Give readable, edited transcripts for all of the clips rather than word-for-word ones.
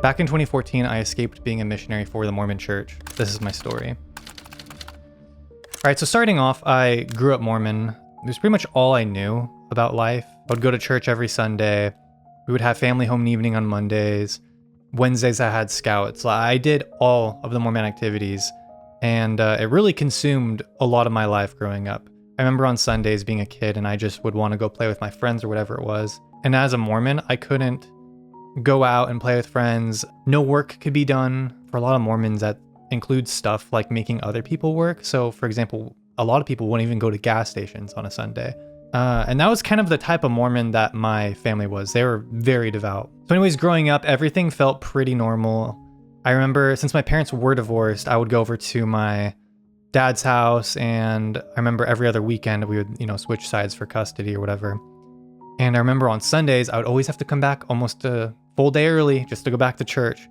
Back in 2014, I escaped being a missionary for the Mormon church. This is my story. All right, so starting off, I grew up Mormon. It was pretty much all I knew about life. I would go to church every Sunday. We would have family home evening on Mondays. Wednesdays, I had scouts. I did all of the Mormon activities, and it really consumed a lot of my life growing up. I remember on Sundays being a kid, and I just would want to go play with my friends or whatever it was. And as a Mormon, I couldn't go out and play with friends. No work could be done. For a lot of Mormons, that includes stuff like making other people work. So for example, a lot of people wouldn't even go to gas stations on a Sunday. And that was kind of the type of Mormon that my family was. They were very devout. So anyways, growing up, everything felt pretty normal. I remember since my parents were divorced, I would go over to my dad's house, and I remember every other weekend we would, switch sides for custody or whatever. And I remember on Sundays, I would always have to come back almost a full day early just to go back to church.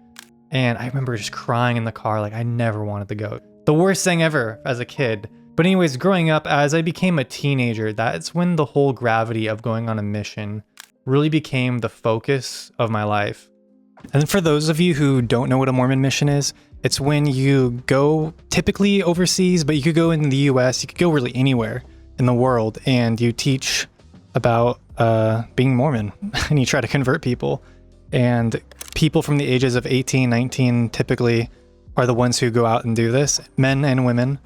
And I remember just crying in the car, like I never wanted to go. The worst thing ever as a kid. But anyways, growing up, as I became a teenager, that's when the whole gravity of going on a mission really became the focus of my life. And for those of you who don't know what a Mormon mission is, it's when you go typically overseas, but you could go in the US, you could go really anywhere in the world, and you teach about being Mormon and you try to convert people. And people from the ages of 18, 19 typically are the ones who go out and do this, men and women.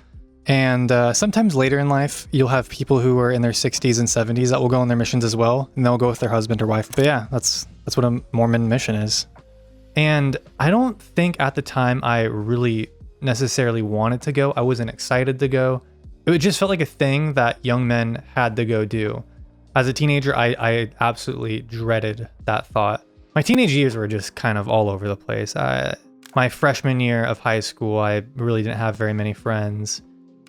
And sometimes later in life, you'll have people who are in their 60s and 70s that will go on their missions as well, and they'll go with their husband or wife. But yeah, that's what a Mormon mission is. And I don't think at the time I really necessarily wanted to go. I wasn't excited to go. It just felt like a thing that young men had to go do. As a teenager, I absolutely dreaded that thought. My teenage years were just kind of all over the place. My freshman year of high school, I really didn't have very many friends.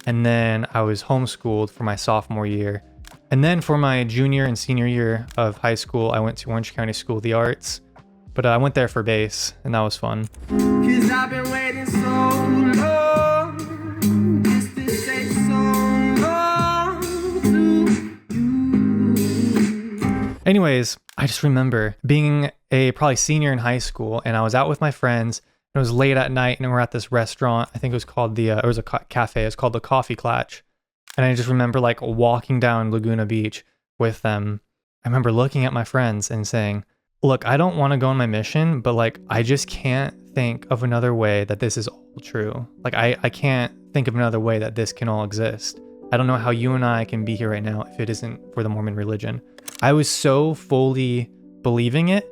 And then I was homeschooled for my sophomore year. And then for my junior and senior year of high school, I went to Orange County School of the Arts. But I went there for bass, and that was fun. 'Cause I've been waiting so long, just to say so long to you. Anyways, I just remember being a probably senior in high school, and I was out with my friends. It was late at night, and we're at this restaurant. I think it was called it was a cafe. It was called the Coffee Clatch. And I just remember like walking down Laguna Beach with them. I remember looking at my friends and saying, look, I don't want to go on my mission, but like, I just can't think of another way that this is all true. Like, I can't think of another way that this can all exist. I don't know how you and I can be here right now if it isn't for the Mormon religion. I was so fully believing it,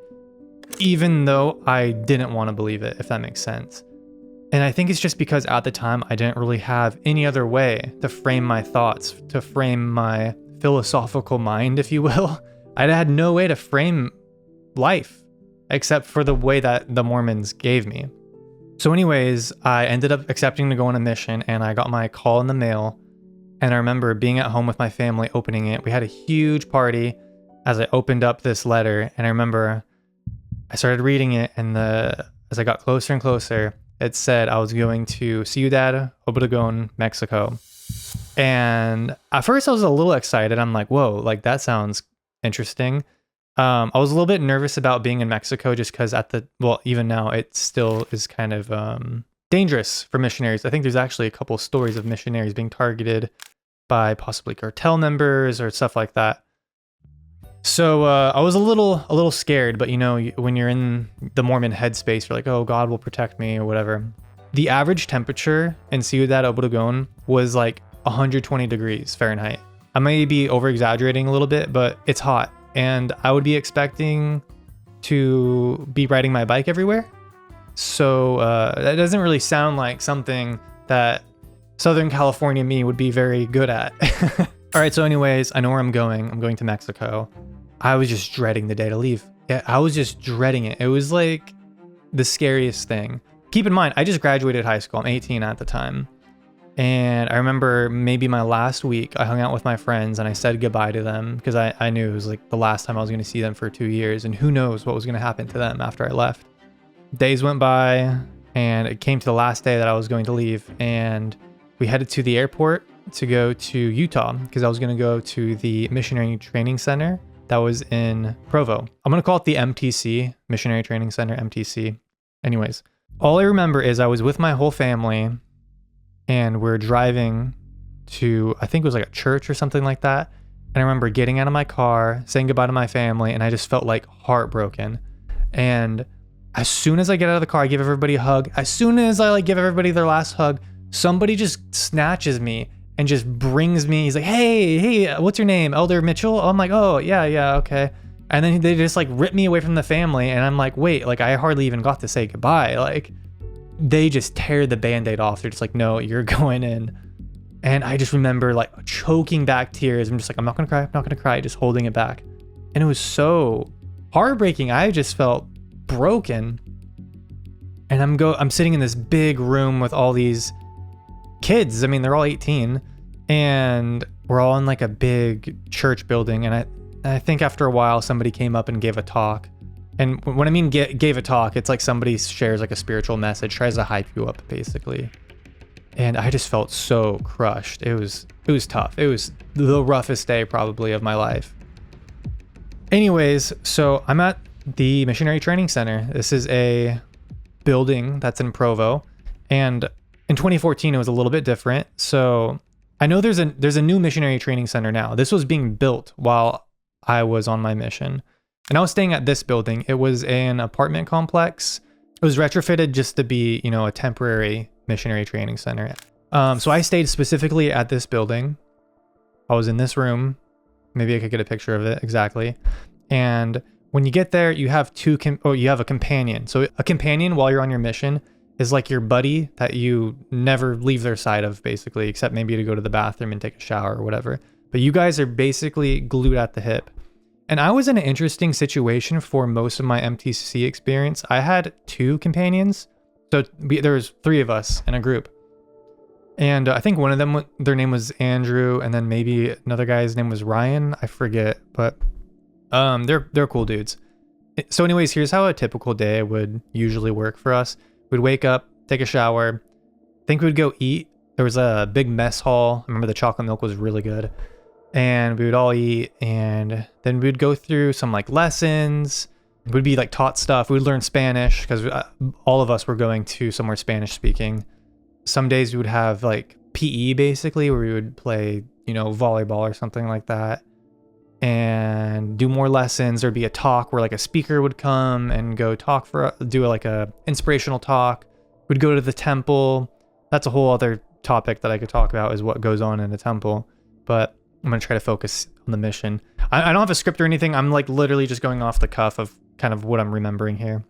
even though I didn't want to believe it, if that makes sense. And I think it's just because at the time I didn't really have any other way to frame my thoughts, to frame my philosophical mind, if you will. I had no way to frame life except for the way that the Mormons gave me. So anyways, I ended up accepting to go on a mission, and I got my call in the mail. And I remember being at home with my family, opening it. We had a huge party as I opened up this letter, and I remember I started reading it, and as I got closer and closer, it said I was going to Ciudad Obregón, Mexico. And at first I was a little excited. I'm like, whoa, like that sounds interesting. I was a little bit nervous about being in Mexico just because even now it still is kind of dangerous for missionaries. I think there's actually a couple stories of missionaries being targeted by possibly cartel members or stuff like that. So I was a little scared, but when you're in the Mormon headspace, you're like, oh, God will protect me or whatever. The average temperature in Ciudad Obregón was like 120 degrees Fahrenheit. I may be over exaggerating a little bit, but it's hot. And I would be expecting to be riding my bike everywhere. So that doesn't really sound like something that Southern California me would be very good at. All right, so anyways, I know where I'm going. I'm going to Mexico. I was just dreading the day to leave. Yeah, I was just dreading it. It was like the scariest thing. Keep in mind, I just graduated high school. I'm 18 at the time. And I remember maybe my last week, I hung out with my friends and I said goodbye to them because I knew it was like the last time I was going to see them for 2 years. And who knows what was going to happen to them after I left. Days went by and it came to the last day that I was going to leave. And we headed to the airport to go to Utah because I was going to go to the Missionary Training Center that was in Provo. I'm going to call it the MTC, Missionary Training Center, MTC. Anyways, all I remember is I was with my whole family and we're driving to, I think it was like a church or something like that. And I remember getting out of my car, saying goodbye to my family, and I just felt like heartbroken. And as soon as I get out of the car, I give everybody a hug. As soon as I like give everybody their last hug, somebody just snatches me and just brings me. He's like, hey, what's your name? Elder Mitchell? I'm like, oh, yeah, okay. And then they just like rip me away from the family. And I'm like, wait, like I hardly even got to say goodbye. Like they just tear the Band-Aid off. They're just like, no, you're going in. And I just remember like choking back tears. I'm just like, I'm not gonna cry, just holding it back. And it was so heartbreaking. I just felt broken. And I'm sitting in this big room with all these kids. I mean, they're all 18 and we're all in like a big church building. And I think after a while, somebody came up and gave a talk. And when I mean gave a talk, it's like somebody shares like a spiritual message, tries to hype you up basically. And I just felt so crushed. It was tough. It was the roughest day probably of my life. Anyways, so I'm at the Missionary Training Center. This is a building that's in Provo. And in 2014, it was a little bit different. So I know there's a new missionary training center now. This was being built while I was on my mission. And I was staying at this building. It was an apartment complex. It was retrofitted just to be, a temporary missionary training center. So I stayed specifically at this building. I was in this room. Maybe I could get a picture of it exactly. And when you get there, you have you have a companion. So a companion while you're on your mission is like your buddy that you never leave their side of basically, except maybe to go to the bathroom and take a shower or whatever. But you guys are basically glued at the hip. And I was in an interesting situation for most of my MTC experience. I had 2 companions. So there was 3 of us in a group. And I think one of them, their name was Andrew, and then maybe another guy's name was Ryan. I forget, but they're cool dudes. So anyways, here's how a typical day would usually work for us. We'd wake up, take a shower, think we'd go eat. There was a big mess hall. I remember the chocolate milk was really good. And we would all eat, and then we'd go through some like lessons. We'd be like taught stuff. We'd learn Spanish because all of us were going to somewhere Spanish speaking. Some days we would have like PE basically, where we would play, volleyball or something like that, and do more lessons. There'd be a talk where like a speaker would come and go do like a inspirational talk. We'd go to the temple. That's a whole other topic that I could talk about, is what goes on in the temple. But I'm going to try to focus on the mission. I don't have a script or anything. I'm like literally just going off the cuff of kind of what I'm remembering here.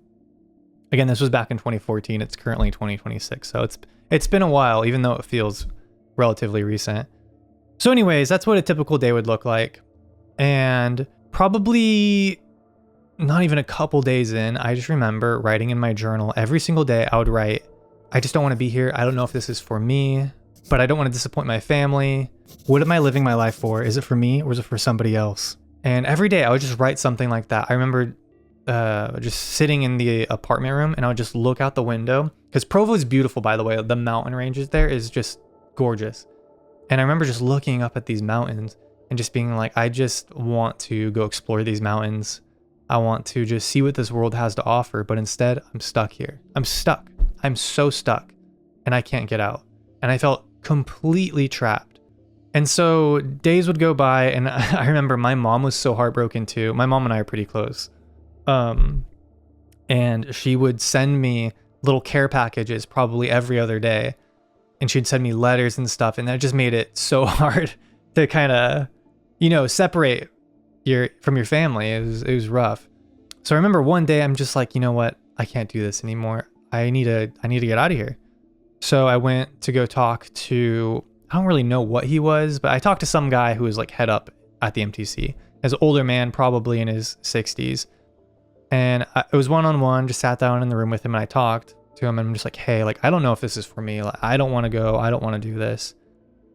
Again, this was back in 2014. It's currently 2026. So it's been a while, even though it feels relatively recent. So anyways, that's what a typical day would look like. And probably not even a couple days in, I just remember writing in my journal every single day. I would write, I just don't want to be here. I don't know if this is for me, but I don't want to disappoint my family. What am I living my life for? Is it for me or is it for somebody else? And every day I would just write something like that. I remember just sitting in the apartment room, and I would just look out the window, because Provo is beautiful, by the way. The mountain ranges there is just gorgeous. And I remember just looking up at these mountains and just being like, I just want to go explore these mountains. I want to just see what this world has to offer. But instead, I'm stuck here. I'm stuck. I'm so stuck, and I can't get out. And I felt completely trapped. And so days would go by, and I remember my mom was so heartbroken too. My mom and I are pretty close. And she would send me little care packages probably every other day. And she'd send me letters and stuff. And that just made it so hard to kind of, separate from your family. It was rough. So I remember one day I'm just like, you know what? I can't do this anymore. I need to get out of here. So I went to go talk to, I don't really know what he was, but I talked to some guy who was like head up at the MTC. As an older man, probably in his 60s. And it was one-on-one, just sat down in the room with him, and I talked to him, and I'm just like, hey, like, I don't know if this is for me. Like, I don't want to go. I don't want to do this.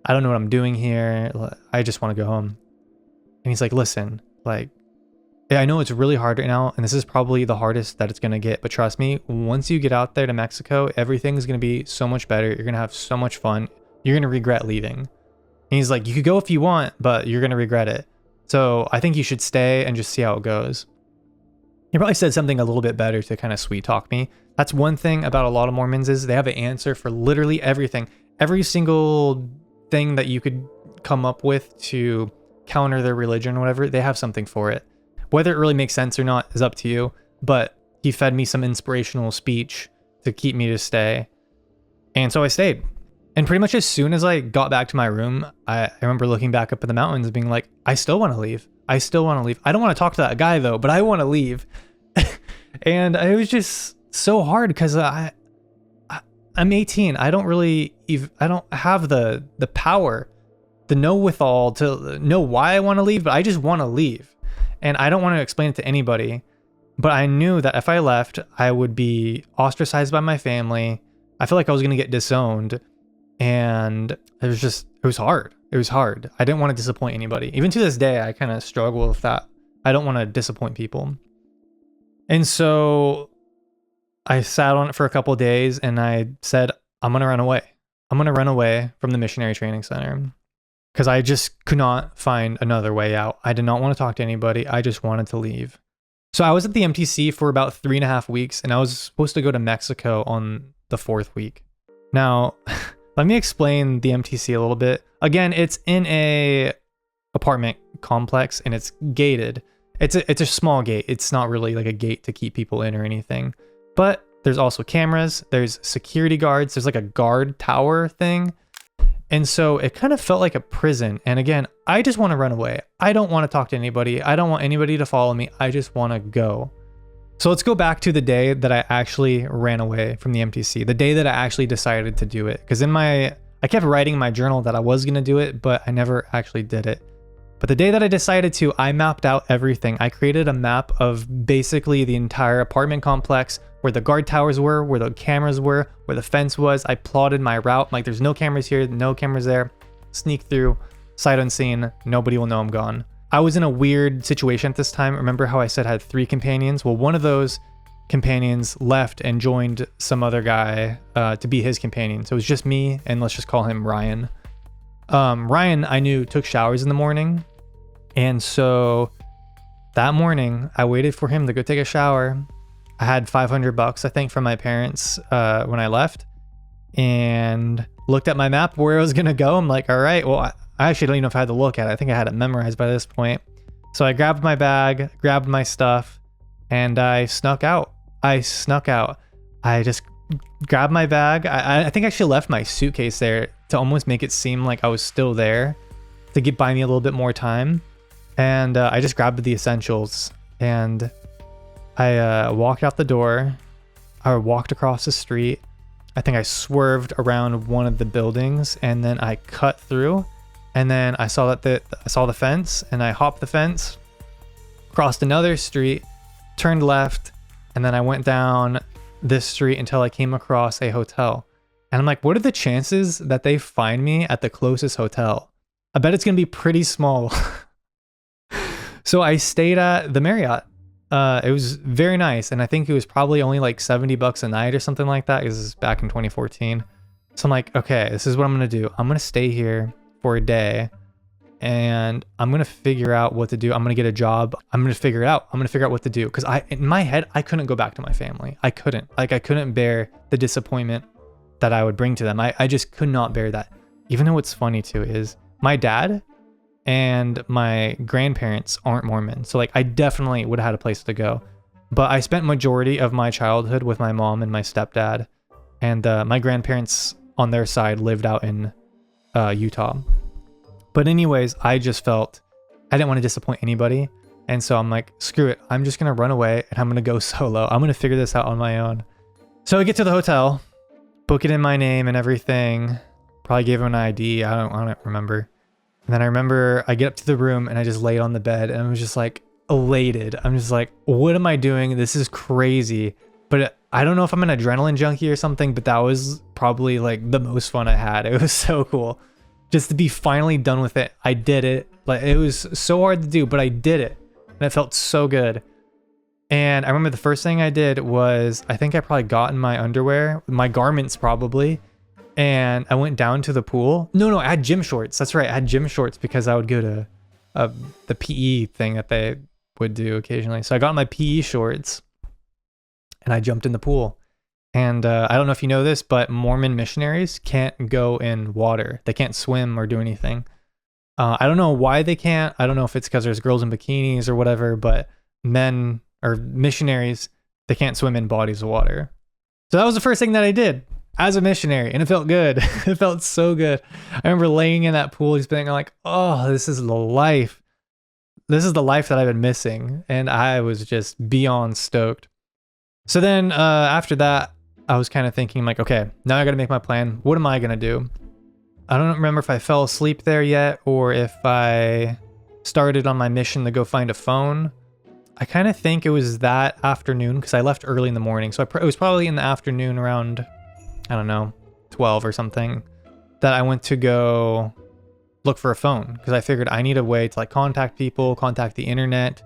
I don't know what I'm doing here. I just want to go home. And he's like, listen, like, I know it's really hard right now, and this is probably the hardest that it's going to get, but trust me, once you get out there to Mexico, everything's going to be so much better. You're going to have so much fun. You're going to regret leaving. And he's like, you could go if you want, but you're going to regret it. So I think you should stay and just see how it goes. He probably said something a little bit better to kind of sweet talk me. That's one thing about a lot of Mormons is they have an answer for literally everything. Every single thing that you could come up with to counter their religion or whatever, they have something for it. Whether it really makes sense or not is up to you, but he fed me some inspirational speech to keep me to stay. And so I stayed. And pretty much as soon as I got back to my room, I remember looking back up at the mountains being like, I still want to leave. I still want to leave. I don't want to talk to that guy though, but I want to leave. And it was just so hard because I'm 18. I don't have the power, the know-withal to know why I want to leave, but I just want to leave. And I don't want to explain it to anybody. But I knew that if I left, I would be ostracized by my family. I feel like I was going to get disowned. And it was hard. It was hard. I didn't want to disappoint anybody. Even to this day, I kind of struggle with that. I don't want to disappoint people. And so I sat on it for a couple of days and I said, I'm going to run away. I'm going to run away from the missionary training center because I just could not find another way out. I did not want to talk to anybody. I just wanted to leave. So I was at the MTC for about 3.5 weeks and I was supposed to go to Mexico on the 4th week. Now, let me explain the MTC a little bit. Again, it's in a apartment complex and it's gated. It's a small gate. It's not really like a gate to keep people in or anything. But there's also cameras, there's security guards, there's like a guard tower thing. And so it kind of felt like a prison. And again, I just want to run away. I don't want to talk to anybody. I don't want anybody to follow me. I just want to go. So let's go back to the day that I actually ran away from the MTC, the day that I actually decided to do it. Because I kept writing in my journal that I was going to do it, but I never actually did it. But the day that I decided to, I mapped out everything. I created a map of basically the entire apartment complex, where the guard towers were, where the cameras were, where the fence was. I plotted my route. Like there's no cameras here, no cameras there. Sneak through, sight unseen. Nobody will know I'm gone. I was in a weird situation at this time. Remember how I said I had 3 companions? Well, one of those companions left and joined some other guy to be his companion. So it was just me, and let's just call him Ryan. Ryan, I knew, took showers in the morning. And so that morning, I waited for him to go take a shower. I had $500, I think, from my parents when I left, and looked at my map where I was going to go. I'm like, all right, well, I actually don't even know if I had to look at it. I think I had it memorized by this point. So I grabbed my bag, grabbed my stuff, and I snuck out. I just grabbed my bag. I think I actually left my suitcase there to almost make it seem like I was still there to buy me a little bit more time. And I just grabbed the essentials and I walked out the door. I walked across the street. I think I swerved around one of the buildings and then I cut through. And then I saw the fence and I hopped the fence, crossed another street, turned left, and then I went down this street until I came across a hotel. And I'm like, what are the chances that they find me at the closest hotel? I bet it's going to be pretty small. So I stayed at the Marriott. It was very nice. And I think it was probably only like $70 a night or something like that. It was back in 2014. So I'm like, okay, this is what I'm going to do. I'm going to stay here for a day and I'm going to figure out what to do. I'm going to get a job. I'm going to figure it out. I'm going to figure out what to do. Cause in my head, I couldn't go back to my family. I couldn't bear the disappointment that I would bring to them. I just could not bear that. Even though what's funny too is my dad and my grandparents aren't Mormon. So like I definitely would have had a place to go, but I spent majority of my childhood with my mom and my stepdad, and my grandparents on their side lived out in Utah. But anyways, I just felt I didn't want to disappoint anybody. And so I'm like, screw it. I'm just going to run away and I'm going to go solo. I'm going to figure this out on my own. So I get to the hotel, book it in my name and everything. Probably gave him an ID. I don't remember. And then I remember I get up to the room and I just laid on the bed and I was just like elated. I'm just like, what am I doing? This is crazy. But I don't know if I'm an adrenaline junkie or something, but that was probably like the most fun I had. It was so cool just to be finally done with it. I did it. Like it was so hard to do, but I did it and it felt so good. And I remember the first thing I did was I think I probably got in my underwear, my garments probably, and I went down to the pool. No, I had gym shorts. That's right. I had gym shorts because I would go to the PE thing that would do occasionally. So I got in my PE shorts and I jumped in the pool. And I don't know if you know this, but Mormon missionaries can't go in water. They can't swim or do anything. I don't know why they can't. I don't know if it's because there's girls in bikinis or whatever, but men or missionaries, they can't swim in bodies of water. So that was the first thing that I did as a missionary, and it felt good. It felt so good. I remember laying in that pool, just being like, oh, this is the life. This is the life that I've been missing. And I was just beyond stoked. So then after that, I was kind of thinking like, okay, now I got to make my plan. What am I going to do? I don't remember if I fell asleep there yet or if I started on my mission to go find a phone. I kind of think it was that afternoon because I left early in the morning. So it was probably in the afternoon around, I don't know, 12 or something, that I went to go look for a phone because I figured I need a way to like contact people, contact the internet.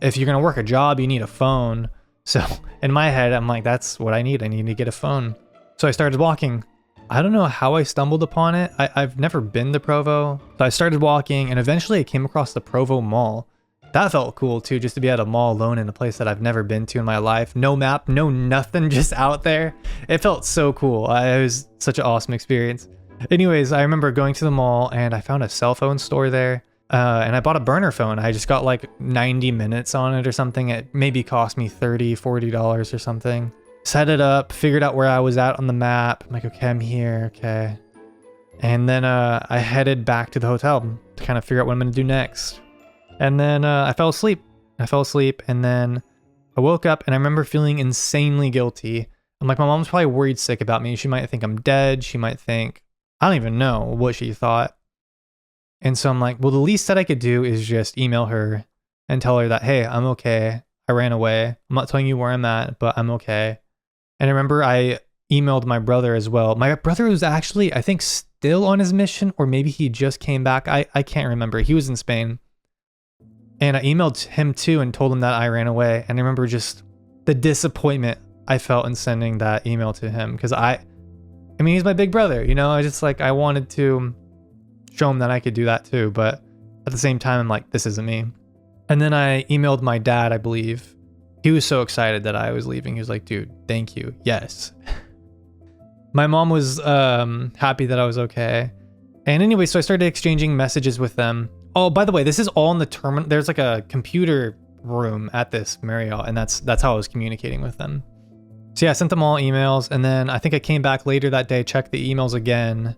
If you're going to work a job, you need a phone. So in my head, I'm like, that's what I need. I need to get a phone. So I started walking. I don't know how I stumbled upon it. I've never been to Provo. So I started walking and eventually I came across the Provo Mall. That felt cool too, just to be at a mall alone in a place that I've never been to in my life. No map, no nothing, just out there. It felt so cool. It was such an awesome experience. Anyways, I remember going to the mall and I found a cell phone store there. And I bought a burner phone. I just got like 90 minutes on it or something. It maybe cost me $30, $40 or something. Set it up, figured out where I was at on the map. I'm like, okay, I'm here, okay. And then I headed back to the hotel to kind of figure out what I'm gonna do next. And then I fell asleep. And then I woke up and I remember feeling insanely guilty. I'm like, my mom's probably worried sick about me. She might think I'm dead. She might think, I don't even know what she thought. And so I'm like, well, the least that I could do is just email her and tell her that, hey, I'm okay. I ran away. I'm not telling you where I'm at, but I'm okay. And I remember I emailed my brother as well. My brother was actually, I think, still on his mission, or maybe he just came back. I can't remember. He was in Spain. And I emailed him too and told him that I ran away. And I remember just the disappointment I felt in sending that email to him. Because I mean, he's my big brother, you know? I wanted to show him that I could do that too. But at the same time, I'm like, this isn't me. And then I emailed my dad, I believe. He was so excited that I was leaving. He was like, dude, thank you. Yes. My mom was happy that I was okay. And anyway, so I started exchanging messages with them. Oh, by the way, this is all in the terminal. There's like a computer room at this Marriott, and that's how I was communicating with them. So yeah, I sent them all emails, and then I think I came back later that day, checked the emails again,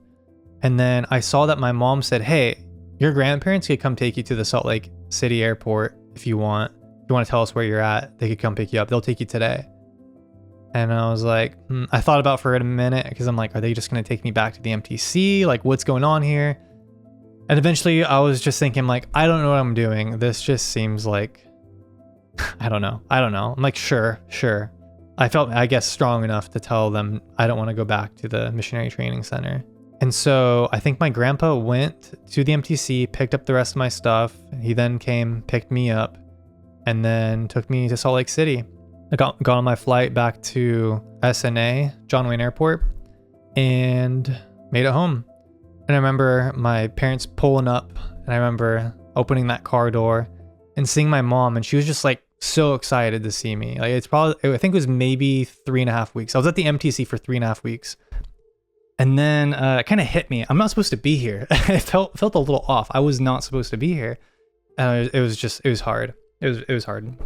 and then I saw that my mom said, hey, your grandparents could come take you to the Salt Lake City airport if you want. If you want to tell us where you're at, they could come pick you up. They'll take you today. And I was like, I thought about for it a minute because I'm like, are they just going to take me back to the MTC? Like, what's going on here? And eventually I was just thinking like, I don't know what I'm doing. This just seems like, I don't know. I'm like, sure. I felt, I guess, strong enough to tell them I don't want to go back to the missionary training center. And so I think my grandpa went to the MTC, picked up the rest of my stuff. He then came, picked me up, and then took me to Salt Lake City. I got on my flight back to SNA, John Wayne Airport, and made it home. And I remember my parents pulling up, and I remember opening that car door and seeing my mom, and she was just like so excited to see me. Like, it's probably, I think it was maybe 3.5 weeks. I was at the MTC for 3.5 weeks. And then it kind of hit me. I'm not supposed to be here. It felt a little off. I was not supposed to be here. It was hard. It was hard.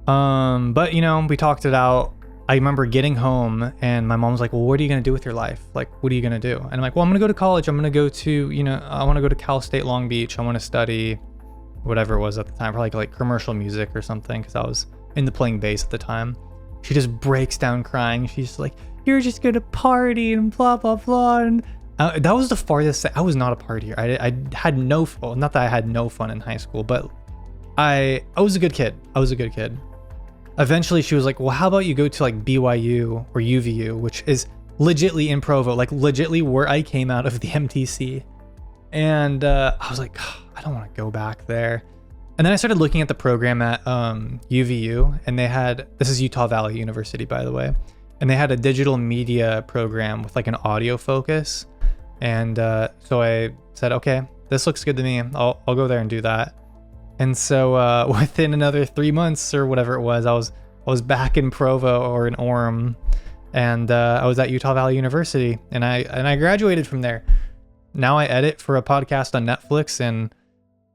But you know, we talked it out. I remember getting home and my mom was like, well, what are you going to do with your life? Like, what are you going to do? And I'm like, well, I'm going to go to college. I'm going to go to, you know, I want to go to Cal State Long Beach. I want to study whatever it was at the time, probably like commercial music or something, because I was into playing bass at the time. She just breaks down crying. She's like, you're just going to party and blah, blah, blah. And that was the farthest. I was not a partier. I had no, well, not that I had no fun in high school, but I was a good kid. Eventually she was like, well, how about you go to like BYU or UVU, which is legitly in Provo, like legitly where I came out of the MTC. And I was like, I don't want to go back there. And then I started looking at the program at UVU, and they had, this is Utah Valley University, by the way, and they had a digital media program with like an audio focus. And so I said, okay, this looks good to me. I'll go there and do that. And so within another 3 months or whatever it was, I was back in Provo or in Orem, and I was at Utah Valley University, and I graduated from there. Now I edit for a podcast on Netflix, and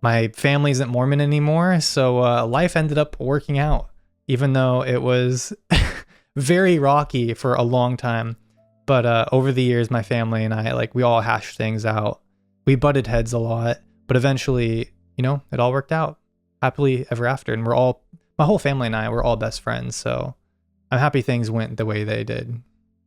my family isn't Mormon anymore, so life ended up working out, even though it was very rocky for a long time. But over the years, my family and I, like, we all hashed things out. We butted heads a lot, but eventually, you know, it all worked out happily ever after. And my whole family and I, we're all best friends. So I'm happy things went the way they did.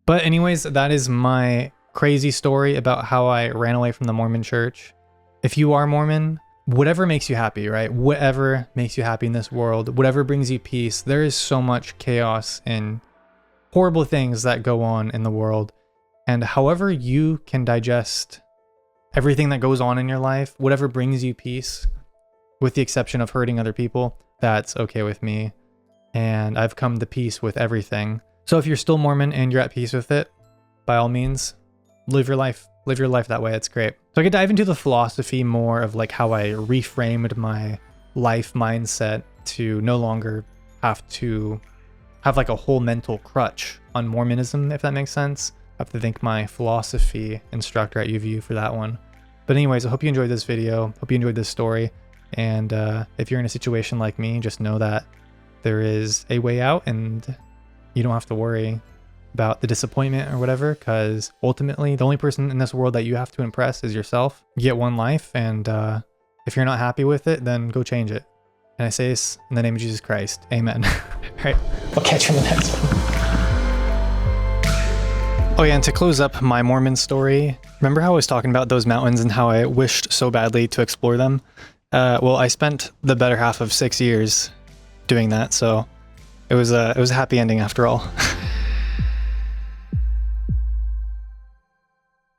But anyways, that is my crazy story about how I ran away from the Mormon church. If you are Mormon, whatever makes you happy, right? Whatever makes you happy in this world, whatever brings you peace. There is so much chaos and horrible things that go on in the world. And however you can digest everything that goes on in your life, whatever brings you peace, with the exception of hurting other people, that's okay with me. And I've come to peace with everything. So if you're still Mormon and you're at peace with it, by all means, live your life that way. It's great. So I could dive into the philosophy more of like how I reframed my life mindset to no longer have to have like a whole mental crutch on Mormonism, if that makes sense. I have to thank my philosophy instructor at UVU for that one. But anyways, I hope you enjoyed this video. Hope you enjoyed this story. And if you're in a situation like me, just know that there is a way out and you don't have to worry about the disappointment or whatever, because ultimately the only person in this world that you have to impress is yourself. You get one life, and if you're not happy with it, then go change it. And I say this in the name of Jesus Christ. Amen. All right, I'll catch you in the next one. Oh yeah, and to close up my Mormon story, remember how I was talking about those mountains and how I wished so badly to explore them? Well, I spent the better half of 6 years doing that, so it was a happy ending after all.